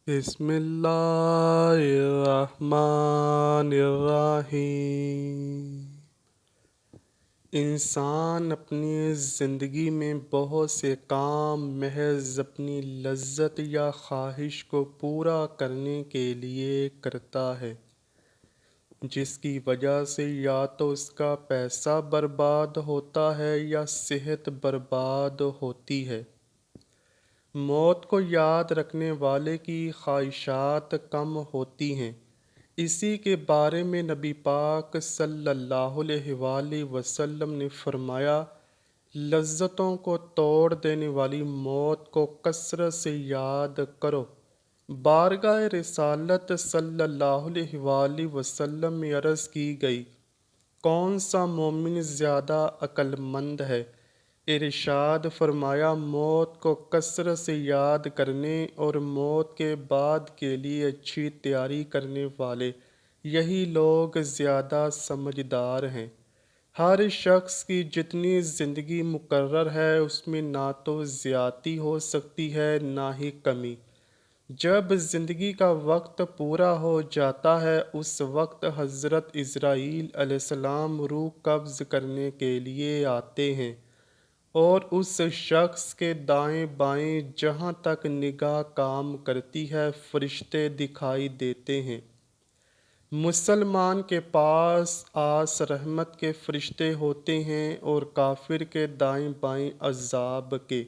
بسم اللہ الرحمن الرحیم۔ انسان اپنی زندگی میں بہت سے کام محض اپنی لذت یا خواہش کو پورا کرنے کے لیے کرتا ہے، جس کی وجہ سے یا تو اس کا پیسہ برباد ہوتا ہے یا صحت برباد ہوتی ہے۔ موت کو یاد رکھنے والے کی خواہشات کم ہوتی ہیں۔ اسی کے بارے میں نبی پاک صلی اللہ علیہ وآلہ وسلم نے فرمایا، لذتوں کو توڑ دینے والی موت کو کثرت سے یاد کرو۔ بارگاہ رسالت صلی اللہ علیہ وآلہ وسلم میں عرض کی گئی، کون سا مومن زیادہ عقل مند ہے؟ ارشاد فرمایا، موت کو کثرت سے یاد کرنے اور موت کے بعد کے لیے اچھی تیاری کرنے والے، یہی لوگ زیادہ سمجھدار ہیں۔ ہر شخص کی جتنی زندگی مقرر ہے اس میں نہ تو زیادتی ہو سکتی ہے نہ ہی کمی۔ جب زندگی کا وقت پورا ہو جاتا ہے اس وقت حضرت عزرائیل علیہ السلام روح قبض کرنے کے لیے آتے ہیں، اور اس شخص کے دائیں بائیں جہاں تک نگاہ کام کرتی ہے فرشتے دکھائی دیتے ہیں۔ مسلمان کے پاس آس رحمت کے فرشتے ہوتے ہیں اور کافر کے دائیں بائیں عذاب کے۔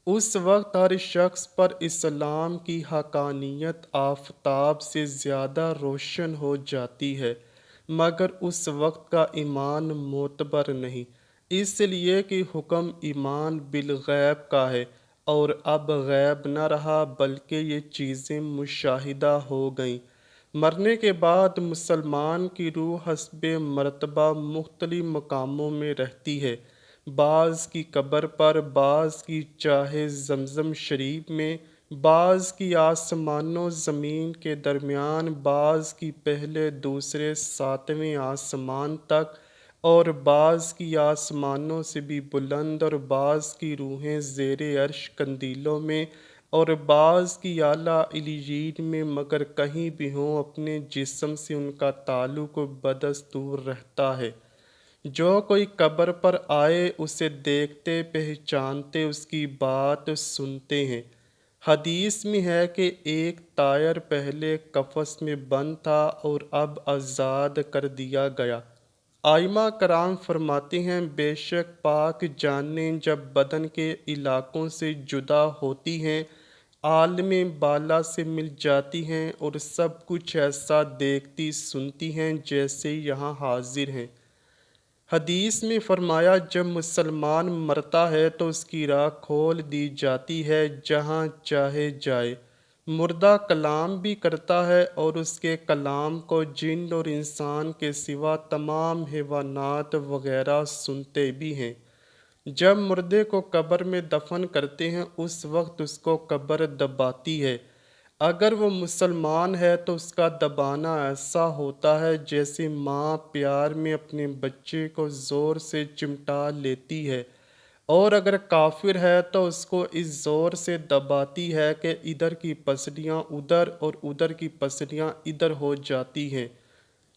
اس وقت ہر شخص پر اسلام کی حقانیت آفتاب سے زیادہ روشن ہو جاتی ہے، مگر اس وقت کا ایمان معتبر نہیں، اس لیے کہ حکم ایمان بالغیب کا ہے، اور اب غیب نہ رہا بلکہ یہ چیزیں مشاہدہ ہو گئیں۔ مرنے کے بعد مسلمان کی روح حسب مرتبہ مختلف مقاموں میں رہتی ہے، بعض کی قبر پر، بعض کی چاہے زمزم شریف میں، بعض کی آسمان و زمین کے درمیان، بعض کی پہلے دوسرے ساتویں آسمان تک، اور بعض کی آسمانوں سے بھی بلند، اور بعض کی روحیں زیر عرش قندیلوں میں، اور بعض کی اعلیٰ علیین میں، مگر کہیں بھی ہوں اپنے جسم سے ان کا تعلق بدستور رہتا ہے۔ جو کوئی قبر پر آئے اسے دیکھتے پہچانتے اس کی بات سنتے ہیں۔ حدیث میں ہے کہ ایک طائر پہلے قفس میں بند تھا اور اب آزاد کر دیا گیا۔ ائمہ کرام فرماتے ہیں، بے شک پاک جانیں جب بدن کے علاقوں سے جدا ہوتی ہیں، عالم بالا سے مل جاتی ہیں اور سب کچھ ایسا دیکھتی سنتی ہیں جیسے یہاں حاضر ہیں۔ حدیث میں فرمایا، جب مسلمان مرتا ہے تو اس کی راہ کھول دی جاتی ہے جہاں چاہے جائے۔ مردہ کلام بھی کرتا ہے اور اس کے کلام کو جن اور انسان کے سوا تمام حیوانات وغیرہ سنتے بھی ہیں۔ جب مردے کو قبر میں دفن کرتے ہیں اس وقت اس کو قبر دباتی ہے۔ اگر وہ مسلمان ہے تو اس کا دبانا ایسا ہوتا ہے جیسے ماں پیار میں اپنے بچے کو زور سے چمٹا لیتی ہے، اور اگر کافر ہے تو اس کو اس زور سے دباتی ہے کہ ادھر کی پسلیاں ادھر اور ادھر کی پسلیاں ادھر ہو جاتی ہیں۔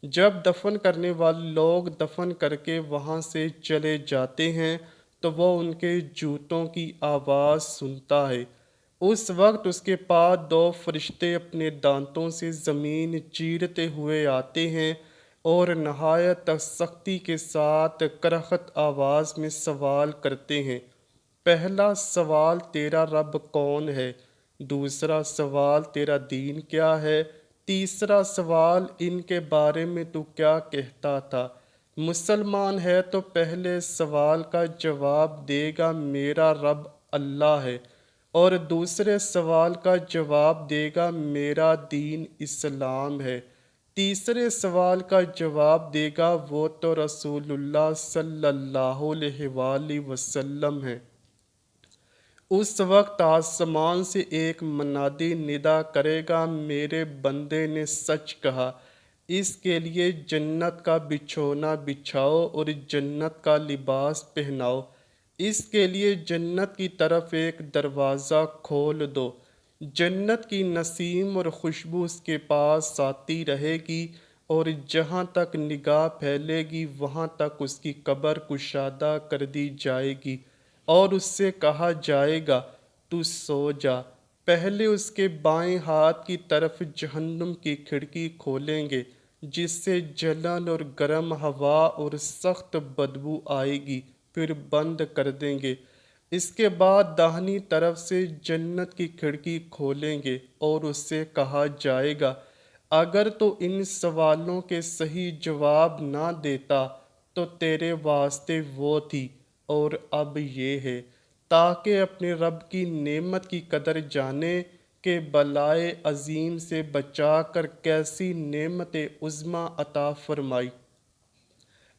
جب دفن کرنے والے لوگ دفن کر کے وہاں سے چلے جاتے ہیں تو وہ ان کے جوتوں کی آواز سنتا ہے۔ اس وقت اس کے پاس دو فرشتے اپنے دانتوں سے زمین چیرتے ہوئے آتے ہیں اور نہایت سختی کے ساتھ کرخت آواز میں سوال کرتے ہیں۔ پہلا سوال، تیرا رب کون ہے؟ دوسرا سوال، تیرا دین کیا ہے؟ تیسرا سوال، ان کے بارے میں تو کیا کہتا تھا؟ مسلمان ہے تو پہلے سوال کا جواب دے گا، میرا رب اللہ ہے، اور دوسرے سوال کا جواب دے گا، میرا دین اسلام ہے۔ تیسرے سوال کا جواب دے گا، وہ تو رسول اللہ صلی اللہ علیہ وآلہ وسلم ہے۔ اس وقت آسمان سے ایک منادی ندا کرے گا، میرے بندے نے سچ کہا، اس کے لیے جنت کا بچھونا بچھاؤ اور جنت کا لباس پہناؤ، اس کے لیے جنت کی طرف ایک دروازہ کھول دو۔ جنت کی نسیم اور خوشبو اس کے پاس آتی رہے گی، اور جہاں تک نگاہ پھیلے گی وہاں تک اس کی قبر کشادہ کر دی جائے گی، اور اس سے کہا جائے گا تو سو جا۔ پہلے اس کے بائیں ہاتھ کی طرف جہنم کی کھڑکی کھولیں گے، جس سے جلن اور گرم ہوا اور سخت بدبو آئے گی، پھر بند کر دیں گے۔ اس کے بعد داہنی طرف سے جنت کی کھڑکی کھولیں گے اور اس سے کہا جائے گا اگر تو ان سوالوں کے صحیح جواب نہ دیتا تو تیرے واسطے وہ تھی اور اب یہ ہے، تاکہ اپنے رب کی نعمت کی قدر جانے کہ بلائے عظیم سے بچا کر کیسی نعمت عظمیٰ عطا فرمائی۔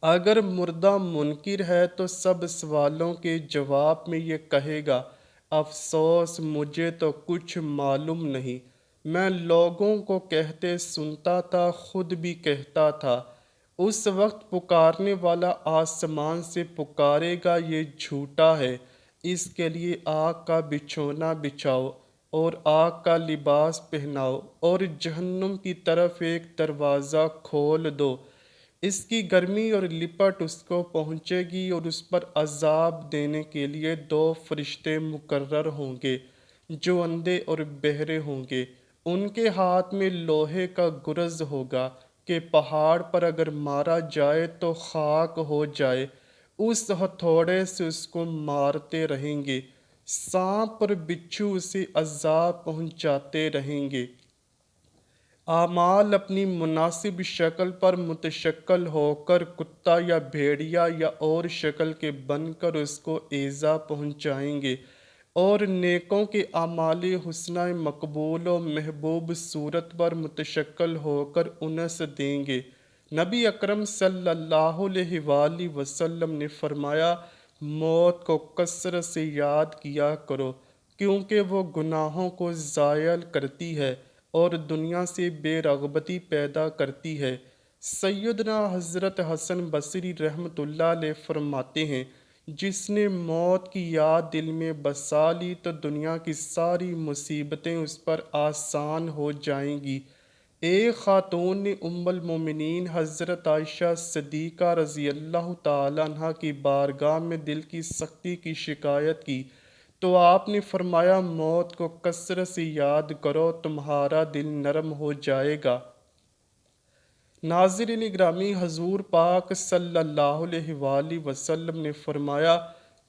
اگر مردہ منکر ہے تو سب سوالوں کے جواب میں یہ کہے گا افسوس، مجھے تو کچھ معلوم نہیں، میں لوگوں کو کہتے سنتا تھا، خود بھی کہتا تھا۔ اس وقت پکارنے والا آسمان سے پکارے گا یہ جھوٹا ہے، اس کے لیے آگ کا بچھونا بچھاؤ اور آگ کا لباس پہناؤ، اور جہنم کی طرف ایک دروازہ کھول دو، اس کی گرمی اور لپٹ اس کو پہنچے گی، اور اس پر عذاب دینے کے لیے 2 فرشتے مقرر ہوں گے جو اندھے اور بہرے ہوں گے۔ ان کے ہاتھ میں لوہے کا گرز ہوگا کہ پہاڑ پر اگر مارا جائے تو خاک ہو جائے، اس ہتھوڑے سے اس کو مارتے رہیں گے، سانپ اور بچھو اسے عذاب پہنچاتے رہیں گے۔ اعمال اپنی مناسب شکل پر متشکل ہو کر کتا یا بھیڑیا یا اور شکل کے بن کر اس کو ایذا پہنچائیں گے، اور نیکوں کے اعمال حسنہ مقبول و محبوب صورت پر متشکل ہو کر انس دیں گے۔ نبی اکرم صلی اللہ علیہ وآلہ وسلم نے فرمایا موت کو کثرت سے یاد کیا کرو، کیونکہ وہ گناہوں کو زائل کرتی ہے اور دنیا سے بے رغبتی پیدا کرتی ہے۔ سیدنا حضرت حسن بصری رحمۃ اللہ علیہ فرماتے ہیں جس نے موت کی یاد دل میں بسا لی تو دنیا کی ساری مصیبتیں اس پر آسان ہو جائیں گی۔ ایک خاتون نے ام المومنین حضرت عائشہ صدیقہ رضی اللہ تعالیٰ عنہ کی بارگاہ میں دل کی سختی کی شکایت کی تو آپ نے فرمایا موت کو کثرت سے یاد کرو، تمہارا دل نرم ہو جائے گا۔ ناظرین گرامی، حضور پاک صلی اللہ علیہ وآلہ وسلم نے فرمایا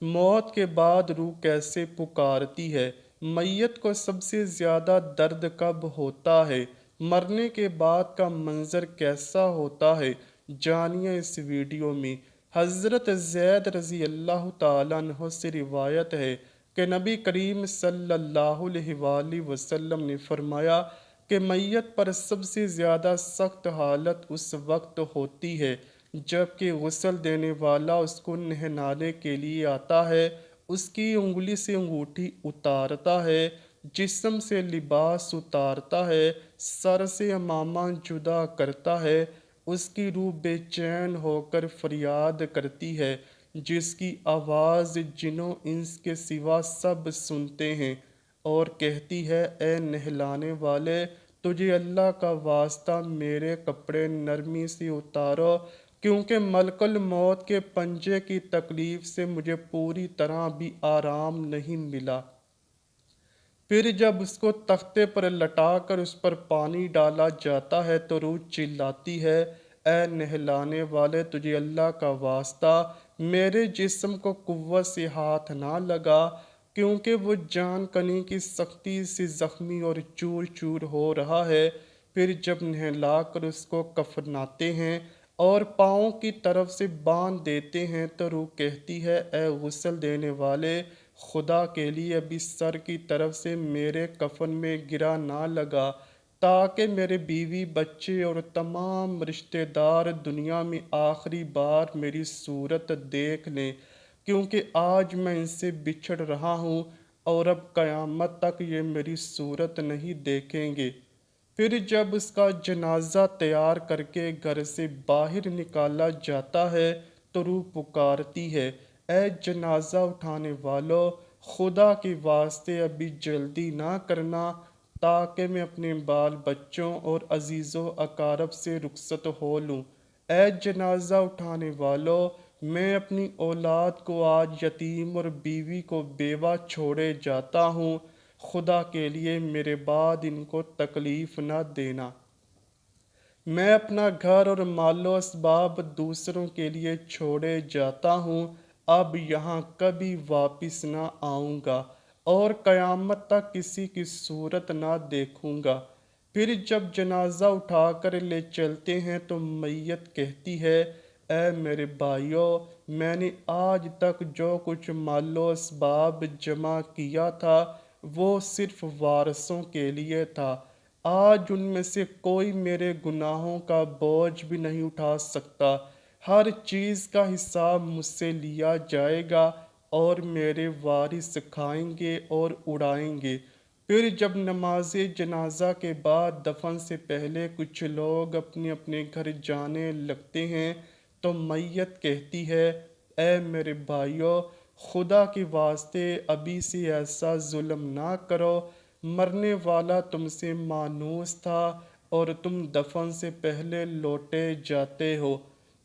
موت کے بعد روح کیسے پکارتی ہے۔ میت کو سب سے زیادہ درد کب ہوتا ہے؟ مرنے کے بعد کا منظر کیسا ہوتا ہے؟ جانیے اس ویڈیو میں۔ حضرت زید رضی اللہ تعالیٰ عنہ سے روایت ہے کہ نبی کریم صلی اللہ علیہ وآلہ وسلم نے فرمایا کہ میت پر سب سے زیادہ سخت حالت اس وقت ہوتی ہے جب کہ غسل دینے والا اس کو نہلانے کے لیے آتا ہے، اس کی انگلی سے انگوٹھی اتارتا ہے، جسم سے لباس اتارتا ہے، سر سے عمامہ جدا کرتا ہے، اس کی روح بے چین ہو کر فریاد کرتی ہے جس کی آواز جن و انس کے سوا سب سنتے ہیں، اور کہتی ہے اے نہلانے والے، تجھے اللہ کا واسطہ میرے کپڑے نرمی سے اتارو، کیونکہ ملک الموت کے پنجے کی تکلیف سے مجھے پوری طرح بھی آرام نہیں ملا۔ پھر جب اس کو تختے پر لٹا کر اس پر پانی ڈالا جاتا ہے تو روح چلاتی ہے اے نہلانے والے، تجھے اللہ کا واسطہ میرے جسم کو قوت سے ہاتھ نہ لگا، کیونکہ وہ جان کنی کی سختی سے زخمی اور چور چور ہو رہا ہے۔ پھر جب نہلا کر اس کو کفناتے ہیں اور پاؤں کی طرف سے باندھ دیتے ہیں تو روح کہتی ہے اے غسل دینے والے، خدا کے لیے ابھی سر کی طرف سے میرے کفن میں گرا نہ لگا، تاکہ میرے بیوی بچے اور تمام رشتہ دار دنیا میں آخری بار میری صورت دیکھ لیں، کیونکہ آج میں ان سے بچھڑ رہا ہوں اور اب قیامت تک یہ میری صورت نہیں دیکھیں گے۔ پھر جب اس کا جنازہ تیار کر کے گھر سے باہر نکالا جاتا ہے تو روح پکارتی ہے اے جنازہ اٹھانے والو، خدا کے واسطے ابھی جلدی نہ کرنا، تاکہ میں اپنے بال بچوں اور عزیز و اقارب سے رخصت ہو لوں۔ اے جنازہ اٹھانے والو، میں اپنی اولاد کو آج یتیم اور بیوی کو بیوہ چھوڑے جاتا ہوں، خدا کے لیے میرے بعد ان کو تکلیف نہ دینا۔ میں اپنا گھر اور مال و اسباب دوسروں کے لیے چھوڑے جاتا ہوں، اب یہاں کبھی واپس نہ آؤں گا اور قیامت تک کسی کی صورت نہ دیکھوں گا۔ پھر جب جنازہ اٹھا کر لے چلتے ہیں تو میت کہتی ہے، اے میرے بھائیو، میں نے آج تک جو کچھ مال و اسباب جمع کیا تھا وہ صرف وارثوں کے لیے تھا۔ آج ان میں سے کوئی میرے گناہوں کا بوجھ بھی نہیں اٹھا سکتا۔ ہر چیز کا حساب مجھ سے لیا جائے گا اور میرے وارث کھائیں گے اور اڑائیں گے۔ پھر جب نماز جنازہ کے بعد دفن سے پہلے کچھ لوگ اپنے اپنے گھر جانے لگتے ہیں تو میت کہتی ہے، اے میرے بھائیو، خدا کے واسطے ابھی سے ایسا ظلم نہ کرو، مرنے والا تم سے مانوس تھا اور تم دفن سے پہلے لوٹے جاتے ہو۔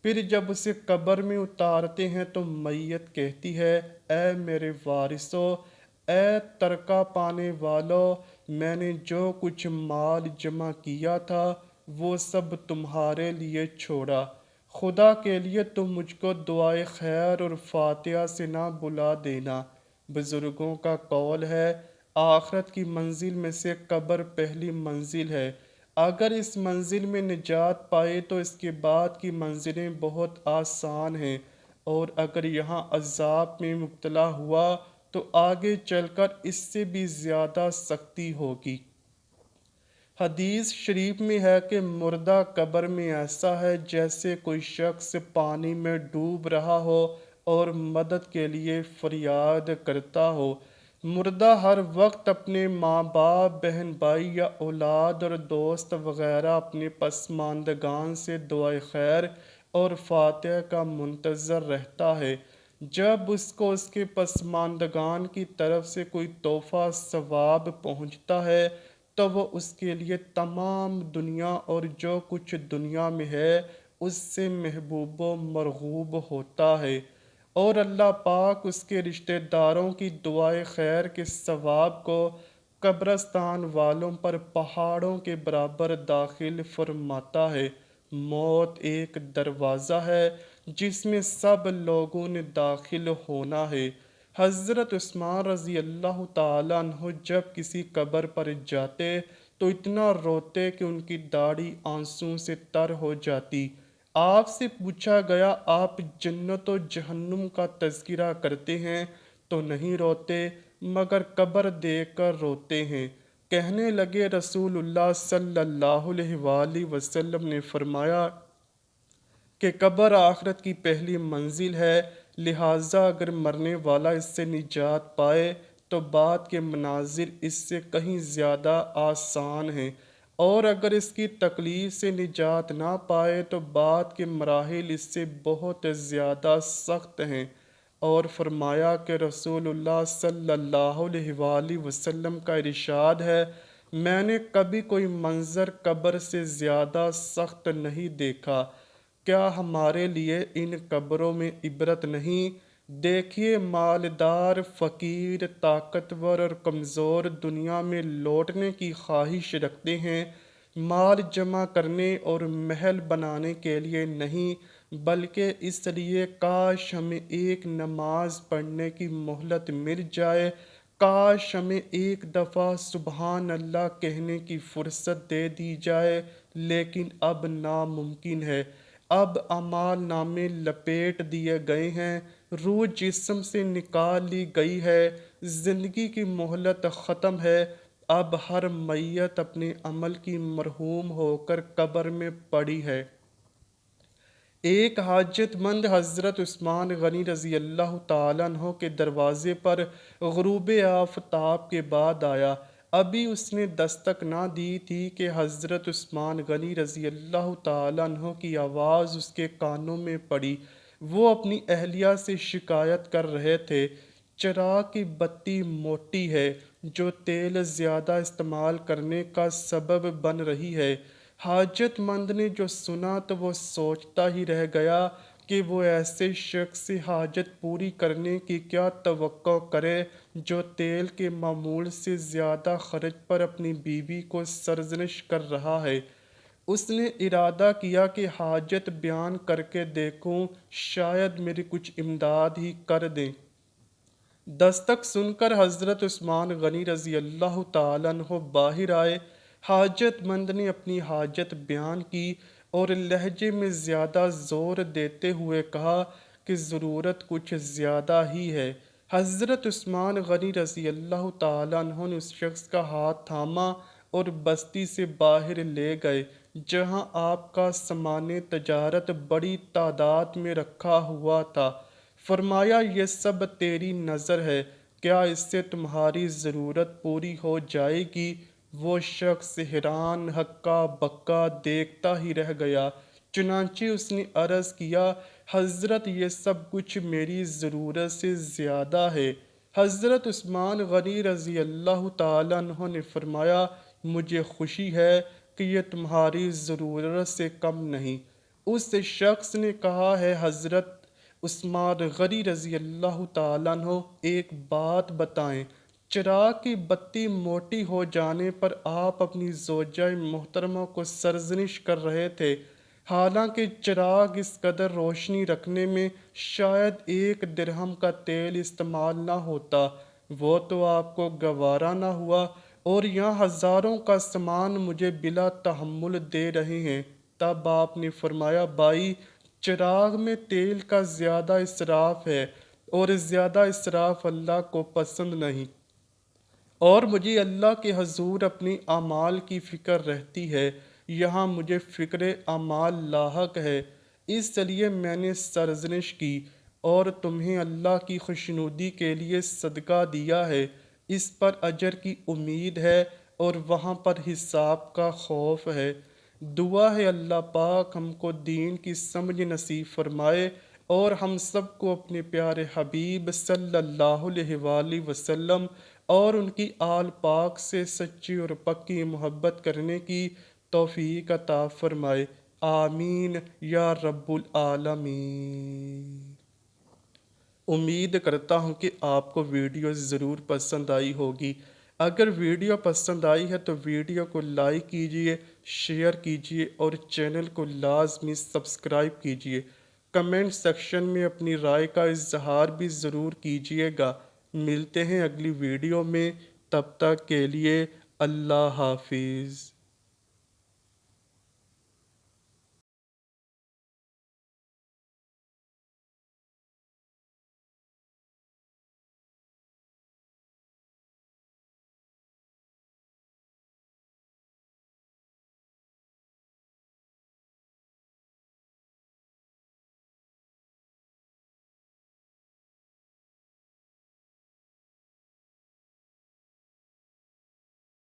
پھر جب اسے قبر میں اتارتے ہیں تو میت کہتی ہے، اے میرے وارثو، اے ترکہ پانے والو، میں نے جو کچھ مال جمع کیا تھا وہ سب تمہارے لیے چھوڑا۔ خدا کے لیے تم مجھ کو دعائے خیر اور فاتحہ سے نہ بلا دینا۔ بزرگوں کا قول ہے، آخرت کی منزل میں سے قبر پہلی منزل ہے۔ اگر اس منزل میں نجات پائے تو اس کے بعد کی منزلیں بہت آسان ہیں، اور اگر یہاں عذاب میں مبتلا ہوا تو آگے چل کر اس سے بھی زیادہ سختی ہوگی۔ حدیث شریف میں ہے کہ مردہ قبر میں ایسا ہے جیسے کوئی شخص پانی میں ڈوب رہا ہو اور مدد کے لیے فریاد کرتا ہو۔ مردہ ہر وقت اپنے ماں باپ، بہن بھائی یا اولاد اور دوست وغیرہ اپنے پسماندگان سے دعائے خیر اور فاتحہ کا منتظر رہتا ہے۔ جب اس کو اس کے پسماندگان کی طرف سے کوئی تحفہ ثواب پہنچتا ہے تو وہ اس کے لیے تمام دنیا اور جو کچھ دنیا میں ہے اس سے محبوب و مرغوب ہوتا ہے، اور اللہ پاک اس کے رشتہ داروں کی دعائے خیر کے ثواب کو قبرستان والوں پر پہاڑوں کے برابر داخل فرماتا ہے۔ موت ایک دروازہ ہے جس میں سب لوگوں نے داخل ہونا ہے۔ حضرت عثمان رضی اللہ تعالیٰ عنہ جب کسی قبر پر جاتے تو اتنا روتے کہ ان کی داڑھی آنسوں سے تر ہو جاتی۔ آپ سے پوچھا گیا، آپ جنت و جہنم کا تذکرہ کرتے ہیں تو نہیں روتے مگر قبر دیکھ کر روتے ہیں؟ کہنے لگے، رسول اللہ صلی اللہ علیہ وآلہ وسلم نے فرمایا کہ قبر آخرت کی پہلی منزل ہے، لہٰذا اگر مرنے والا اس سے نجات پائے تو بعد کے مناظر اس سے کہیں زیادہ آسان ہیں، اور اگر اس کی تکلیف سے نجات نہ پائے تو بعد کے مراحل اس سے بہت زیادہ سخت ہیں۔ اور فرمایا کہ رسول اللہ صلی اللہ علیہ وآلہ وسلم کا ارشاد ہے، میں نے کبھی کوئی منظر قبر سے زیادہ سخت نہیں دیکھا۔ کیا ہمارے لیے ان قبروں میں عبرت نہیں؟ دیکھیے، مالدار، فقیر، طاقتور اور کمزور دنیا میں لوٹنے کی خواہش رکھتے ہیں، مال جمع کرنے اور محل بنانے کے لیے نہیں، بلکہ اس لیے کاش ہمیں ایک نماز پڑھنے کی مہلت مل جائے، کاش ہمیں ایک دفعہ سبحان اللہ کہنے کی فرصت دے دی جائے، لیکن اب ناممکن ہے۔ اب اعمال نامے لپیٹ دیے گئے ہیں، روح جسم سے نکال لی گئی ہے، زندگی کی مہلت ختم ہے، اب ہر میت اپنے عمل کی مرحوم ہو کر قبر میں پڑی ہے۔ ایک حاجت مند حضرت عثمان غنی رضی اللہ تعالیٰ عنہ کے دروازے پر غروب آفتاب کے بعد آیا۔ ابھی اس نے دستک نہ دی تھی کہ حضرت عثمان غنی رضی اللہ تعالیٰ عنہ کی آواز اس کے کانوں میں پڑی۔ وہ اپنی اہلیہ سے شکایت کر رہے تھے، چراغ کی بتی موٹی ہے، جو تیل زیادہ استعمال کرنے کا سبب بن رہی ہے۔ حاجت مند نے جو سنا تو وہ سوچتا ہی رہ گیا کہ وہ ایسے شخص سے حاجت پوری کرنے کی کیا توقع کرے جو تیل کے معمول سے زیادہ خرچ پر اپنی بیوی کو سرزنش کر رہا ہے۔ اس نے ارادہ کیا کہ حاجت بیان کر کے دیکھوں، شاید میری کچھ امداد ہی کر دیں۔ دستک سن کر حضرت عثمان غنی رضی اللہ تعالیٰ عنہ باہر آئے۔ حاجت مند نے اپنی حاجت بیان کی اور لہجے میں زیادہ زور دیتے ہوئے کہا کہ ضرورت کچھ زیادہ ہی ہے۔ حضرت عثمان غنی رضی اللہ تعالیٰ عنہ نے اس شخص کا ہاتھ تھاما اور بستی سے باہر لے گئے جہاں آپ کا سامان تجارت بڑی تعداد میں رکھا ہوا تھا۔ فرمایا یہ سب تیری نظر ہے، کیا اس سے تمہاری ضرورت پوری ہو جائے گی؟ وہ شخص حیران ہکا بکا دیکھتا ہی رہ گیا۔ چنانچہ اس نے عرض کیا، حضرت یہ سب کچھ میری ضرورت سے زیادہ ہے۔ حضرت عثمان غنی رضی اللہ تعالیٰ عنہ نے فرمایا، مجھے خوشی ہے کہ یہ تمہاری ضرورت سے کم نہیں۔ اس شخص نے کہا ہے، حضرت عثمان غنی رضی اللہ تعالیٰ عنہ ایک بات بتائیں۔ چراغ کی بتی موٹی ہو جانے پر آپ اپنی زوجہ محترمہ کو سرزنش کر رہے تھے، حالانکہ چراغ اس قدر روشنی رکھنے میں شاید 1 درہم کا تیل استعمال نہ ہوتا، وہ تو آپ کو گوارا نہ ہوا، اور یہاں ہزاروں کا سامان مجھے بلا تحمل دے رہے ہیں۔ تب آپ نے فرمایا، بھائی، چراغ میں تیل کا زیادہ اسراف ہے اور زیادہ اسراف اللہ کو پسند نہیں، اور مجھے اللہ کے حضور اپنے اعمال کی فکر رہتی ہے، یہاں مجھے فکر اعمال لاحق ہے، اس لیے میں نے سرزنش کی اور تمہیں اللہ کی خوشنودی کے لیے صدقہ دیا ہے۔ اس پر اجر کی امید ہے اور وہاں پر حساب کا خوف ہے۔ دعا ہے اللہ پاک ہم کو دین کی سمجھ نصیب فرمائے اور ہم سب کو اپنے پیارے حبیب صلی اللہ علیہ وآلہ وسلم اور ان کی آل پاک سے سچی اور پکی محبت کرنے کی توفیق عطا فرمائے۔ آمین یا رب العالمین۔ امید کرتا ہوں کہ آپ کو ویڈیو ضرور پسند آئی ہوگی۔ اگر ویڈیو پسند آئی ہے تو ویڈیو کو لائک کیجئے، شیئر کیجئے اور چینل کو لازمی سبسکرائب کیجئے۔ کمنٹ سیکشن میں اپنی رائے کا اظہار بھی ضرور کیجئے گا۔ ملتے ہیں اگلی ویڈیو میں، تب تک کے لیے اللہ حافظ۔